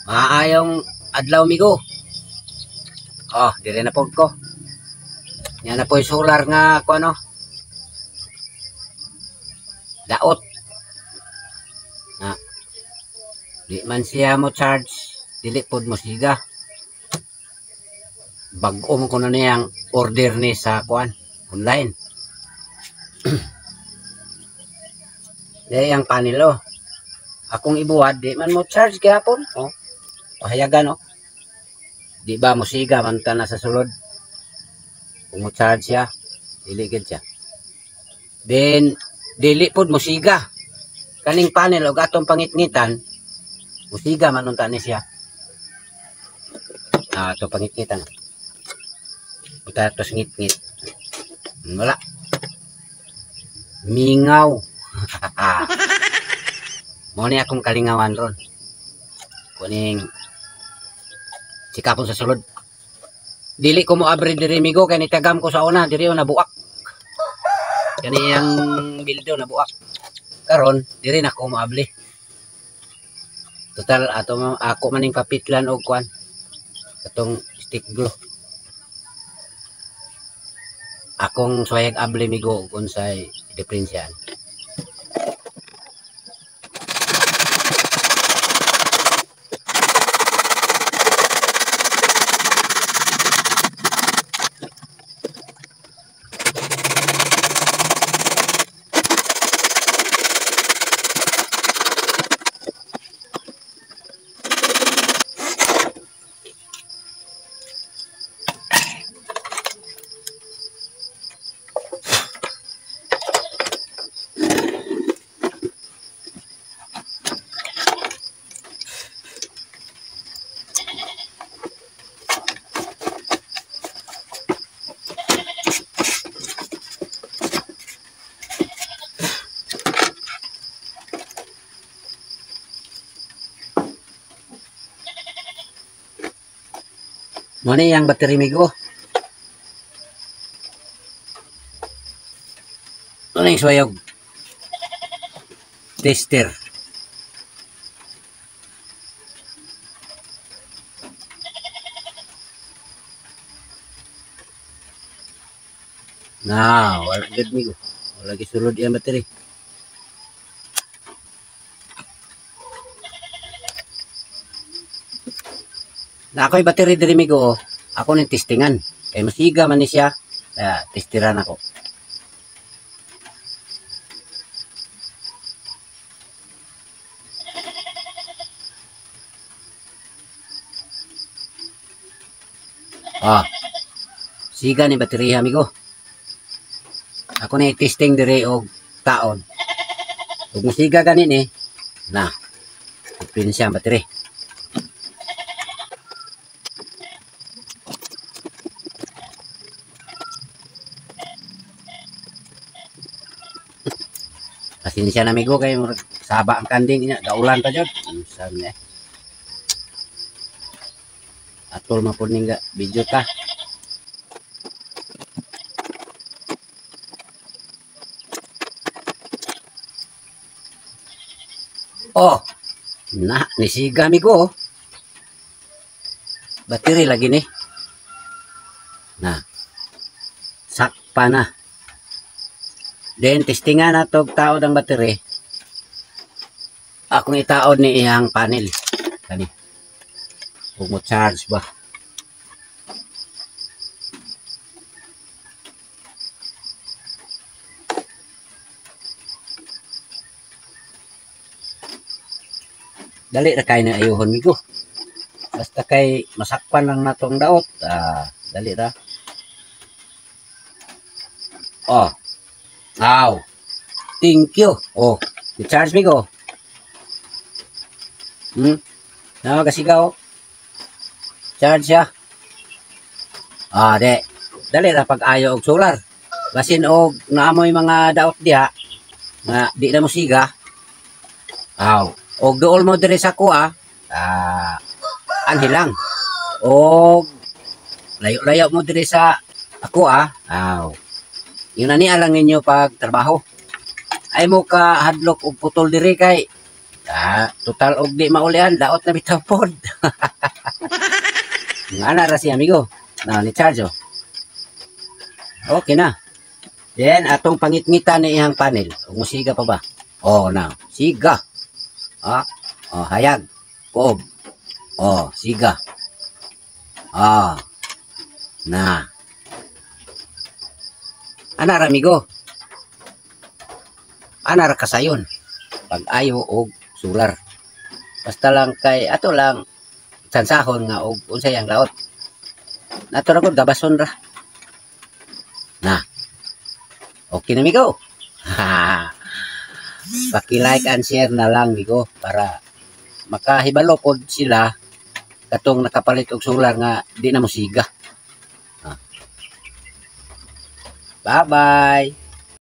Maayong adlaw migo. Oh, dire na pod ko. Yan na po yung solar nga ko ano. Daot. Na. Di man siya mo charge, dili pod mo siga. Bag-o mo ko na niyang order ni sa kuan online. Dahil ang panel oh. Akong ibuwad, di man mo charge gapon. Oh. Pahayagan oh. Di ba mo siga man ta na sa sulod. Kung mo charge siya, dili gid siya. Then dili pod mo siga. Kaning panel og atong pangitngitan, musiga man unta ni siya. Ah, to pangitngitan. Uta to ngit-ngit. Wala. Mingaw. Mo ni akong kalingawan ron. Kuning sikapon sa sulod. Dili ko mo abri diri migo kay nitagam ko sa una diri na buak. Kani ang bildo na buak. Karon diri na ko maabli. Total ato ako maning kapitlan og kwan. Katong stick glue. Akong swayag abli migo kung say diferensyan. Mana yang bateri migo? Ano yung swayog? Tester. Nah, wala gid migo. Wala lagi sulod yang bateri. Na ako'y battery diri migo, ako ning testingan. Kay masiga man ni siya, kaya testiran ako. Ah, siga ni baterya migo. Ako na testing diri og taon. Kung masiga gani ni, na, pin siya battery. Pasensya na migo kay saba ang kanding niya, gaulan pa jud. Sabi niya. Atol mapod ning video ta. Oh, na nisiga migo. Battery lagi ni. Nah. Sakpa na. Then, testingan na itong taod ang battery. Akong itaod ni iyang panel. Kani. Kung mo charge ba. Dali na kayo na ayuhon migo. Basta kay masakpan lang na itong daot. Dali na. Oh. Wow. Thank you. Oh, i-charge me ko. Nakakasigaw. Charge siya. De. Dali na pag-ayo og solar. Basin og naamoy mga daot diha nga di na mo siga. Wow. Og dool mo diri sa kuha. Anhilang. Og layo-layo mo diri sa ako Wow. Yun na ni alang ninyo pag trabaho. Ay mo ka hadlok o putol diri kay Total og di maulian, daot na bitaw pod. Nga na ra si amigo. Na ni charge oh. Okay na. Then atong pangitngita ni ihang panel. Ug musiga pa ba? Oh, now. Siga. Hayag. Kuob. Siga. Na. Ana ra amigo. Ana ra kasayon. Pag-ayo og solar. Basta lang kay ato lang sansahon nga og unsay ang laot. Nato ra gud gabason ra. Na. Okay na amigo. Paki-like and share na lang amigo para makahibalo pod sila katong nakapalit og solar nga di na musiga. Bye-bye.